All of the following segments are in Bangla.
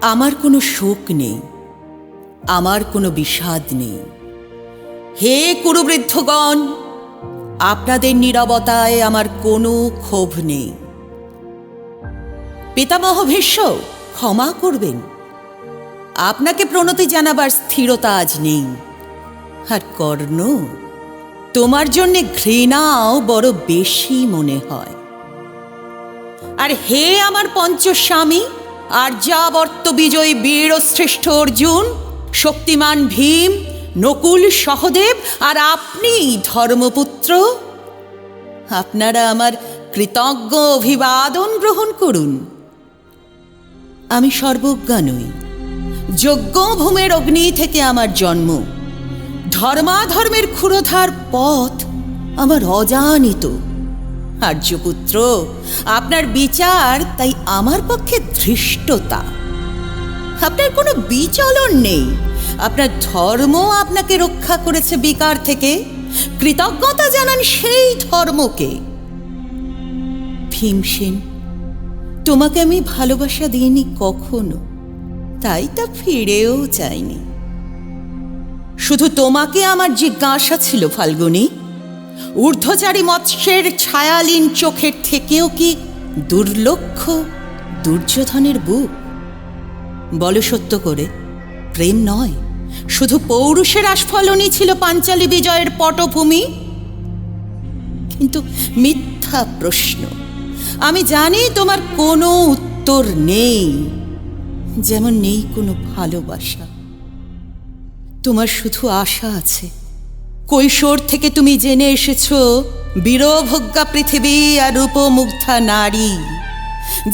আমার কোনো শোক নেই, আমার কোনো বিষাদ নেই। হে কুরুবৃদ্ধগণ, আপনাদের নীরবতায় আমার কোনো ক্ষোভ নেই। পিতামহ ভীষ্ম, ক্ষমা করবেন, আপনাকে প্রণতি জানাবার স্থিরতা আজ নেই। আর কর্ণ, তোমার জন্যে ঘৃণাও বড় বেশি মনে হয়। আর হে আমার পঞ্চস্বামী, আর্যাবর্ত বিজয়ী বীরশ্রেষ্ঠ অর্জুন, শক্তিমান ভীম, নকুল সহদেব আর আপনি ধর্মপুত্র, আপনারা আমার কৃতজ্ঞ অভিবাদন গ্রহণ করুন। আমি সর্বজ্ঞা নই, যজ্ঞভূমের অগ্নি থেকে আমার জন্ম। ধর্মাধর্মের ক্ষুরধার পথ আমার অজানিত। আর্যপুত্র, আপনার বিচার তাই আমার পক্ষে ধৃষ্টতা। আপনার কোনো বিচলন নেই, আপনার ধর্ম আপনাকে রক্ষা করেছে বিকার থেকে। কৃতজ্ঞতা জানান সেই ধর্মকে। ভীমসেন, তোমাকে আমি ভালোবাসা দিইনি কখনো, তাই তা ফিরেও চাইনি। শুধু তোমাকে আমার জিজ্ঞাসা ছিল ফাল্গুনী, ঊর্ধ্বচারী মৎস্যের ছায়ালীন চোখের থেকেও কি দুর্লক্ষ দুর্যোধনের বুক? বলো সত্য করে, প্রেম নয়, শুধু পৌরুষের আস্ফলনই ছিল পাঞ্চালী বিজয়ের পটভূমি? কিন্তু মিথ্যা প্রশ্ন। আমি জানি তোমার কোনো উত্তর নেই, যেমন নেই কোনো ভালোবাসা। তোমার শুধু আশা আছে। কৈশোর থেকে তুমি জেনে এসেছো বীরভোগ্যা পৃথিবী আর রূপমুগ্ধা নারী।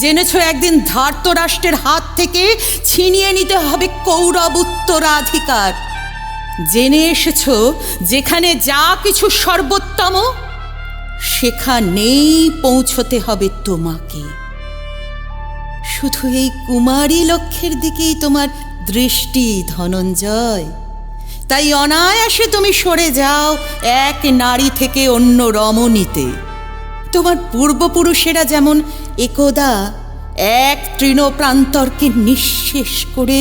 জেনেছো একদিন ধার্তরাষ্ট্রের হাত থেকে ছিনিয়ে নিতে হবে কৌরব উত্তরাধিকার। জেনে এসেছো যেখানে যা কিছু সর্বোত্তম, সেখানেই পৌঁছতে হবে তোমাকে। শুধু এই কুমারী লক্ষ্যের দিকেই তোমার দৃষ্টি ধনঞ্জয়, তাই অনায়াসে তুমি সরে যাও এক নারী থেকে অন্য রমণীতে। তোমার পূর্বপুরুষেরা যেমন একদা এক তৃণপ্রান্তরকে নিঃশেষ করে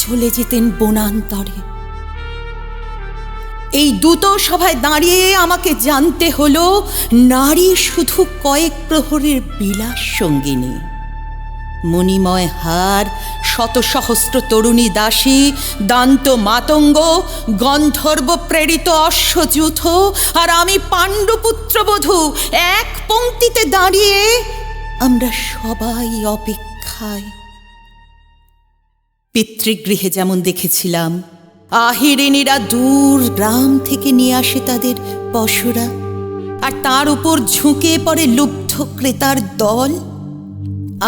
চলে যেতেন বনান্তরে। এই দ্যুত সভায় দাঁড়িয়ে আমাকে জানতে হলো নারী শুধু কয়েক প্রহরের বিলাস সঙ্গিনী। মণিময় হার, শত সহস্র তরুণী দাসী, দান্ত মাতঙ্গ, গন্ধর্ব প্রেরিত অশ্বযূথ, আর আমি পাণ্ডুপুত্রবধূ এক পংক্তিতে দাঁড়িয়ে আমরা সবাই অপেক্ষায়। পিতৃগৃহে যেমন দেখেছিলাম আহিরিনীরা দূর গ্রাম থেকে নিয়ে আসে তাদের পশুরা, আর তার উপর ঝুঁকে পড়ে লুব্ধ ক্রেতার দল,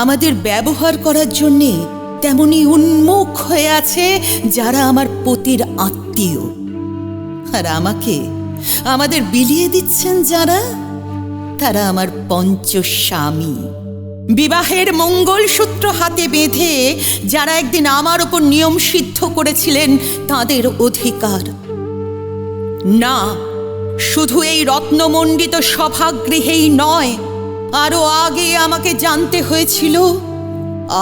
আমাদের ব্যবহার করার জন্যে তেমনি উন্মুখ হয়ে আছে যারা আমার পতির আত্মীয়। আর আমাকে আমাদের বিলিয়ে দিচ্ছেন যারা, তারা আমার পঞ্চস্বামী। বিবাহের মঙ্গলসূত্র হাতে বেঁধে যারা একদিন আমার ওপর নিয়ম সিদ্ধ করেছিলেন তাদের অধিকার। না, শুধু এই রত্নমণ্ডিত সভাগৃহেই নয়, আরো আগে আমাকে জানতে হয়েছিল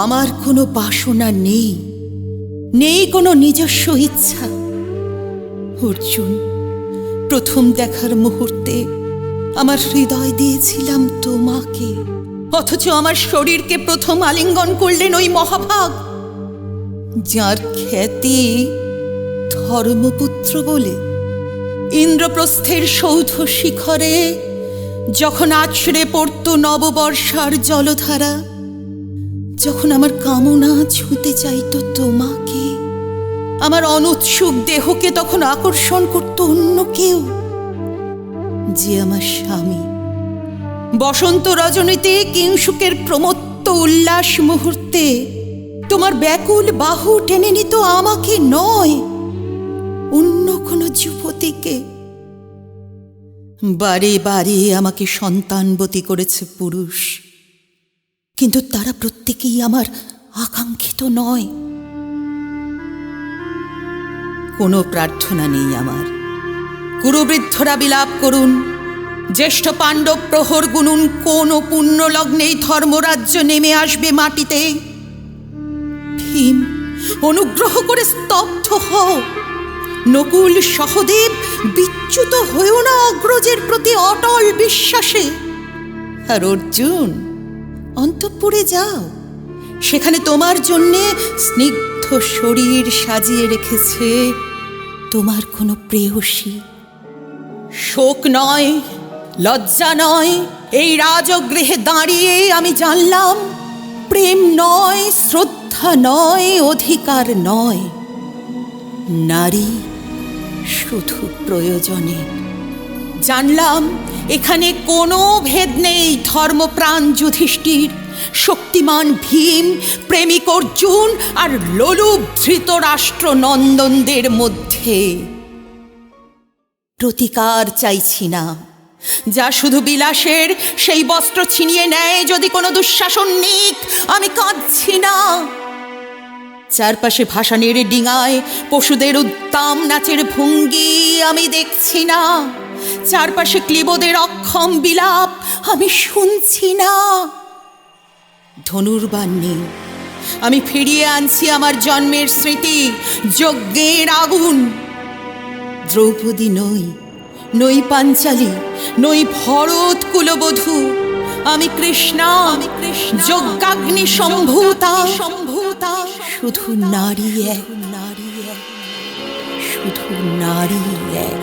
আমার কোনো বাসনা নেই, নেই কোনো নিজস্ব ইচ্ছা। অর্জুন, প্রথম দেখার মুহূর্তে আমার হৃদয় দিয়েছিলাম তোমাকে, অথচ আমার শরীরকে প্রথম আলিঙ্গন করলেন ওই মহাভাগ, যার খ্যাতি ধর্মপুত্র বলে। ইন্দ্রপ্রস্থের সৌধ শিখরে যখন আছড়ে পড়ত নববর্ষার জলধারা, যখন আমার কামনা ছুঁতে চাইত তোমাকে, আমার অনুৎসুক দেহকে তখন আকর্ষণ করত অন্য কেউ, যে আমার স্বামী। বসন্ত রজনীতে কিংসুকের প্রমত্ত উল্লাস মুহূর্তে তোমার ব্যাকুল বাহু টেনে নিত আমাকে নয়, অন্য কোনো যুবতীকে। বারে বারে আমাকে সন্তানবতী করেছে পুরুষ, কিন্তু তারা প্রত্যেকেই আমার আকাঙ্ক্ষিত নয়। কোনো প্রার্থনা নেই আমার। কুরুবৃদ্ধরা বিলাপ করুন, জ্যেষ্ঠ পাণ্ডব প্রহর গুনুন, কোন পুণ্য লগ্নেই ধর্মরাজ্য নেমে আসবে মাটিতে। ভীম, অনুগ্রহ করে স্তব্ধ হও। নকুল সহদেব, বিচ্যুত হয়েও না অগ্রজের প্রতি অটল বিশ্বাসে। আর অর্জুন, অন্তঃপুরে যাও, সেখানে তোমার জন্যে স্নিগ্ধ শরীর সাজিয়ে রেখেছে তোমার কোনো প্রেয়সী। শোক নয়, লজ্জা নয়, এই রাজগৃহে দাঁড়িয়ে আমি জানলাম প্রেম নয়, শ্রদ্ধা নয়, অধিকার নয়, নারী শুধু প্রয়োজনে। জানলাম এখানে কোনো ভেদ নেই ধর্মপ্রাণ যুধিষ্ঠির, শক্তিমান ভীম, প্রেমিক অর্জুন আর লোলুপ ধৃতরাষ্ট্র নন্দনদের মধ্যে। প্রতিকার চাইছি না। যা শুধু বিলাসের, সেই বস্ত্র ছিনিয়ে নেয় যদি কোনো দুঃশাসন নিক, আমি কাঁদছি না। চারপাশে ভাসানের ডিঙায় পশুদের উদ্দাম নাচের ভঙ্গি আমি দেখছি না। চারপাশে ক্লীবদের অক্ষম বিলাপ আমি শুনছি না। ধনুর্বাণ নেই, আমি ফিরিয়ে আনছি আমার জন্মের স্মৃতি, যজ্ঞের আগুন। দ্রৌপদী নই, নই পাঞ্চালী, নই ভরত কুলবধূ, আমি কৃষ্ণা, যজ্ঞাগ্নি সম্ভূতা। শুধু নারী এক, শুধু নারী এক।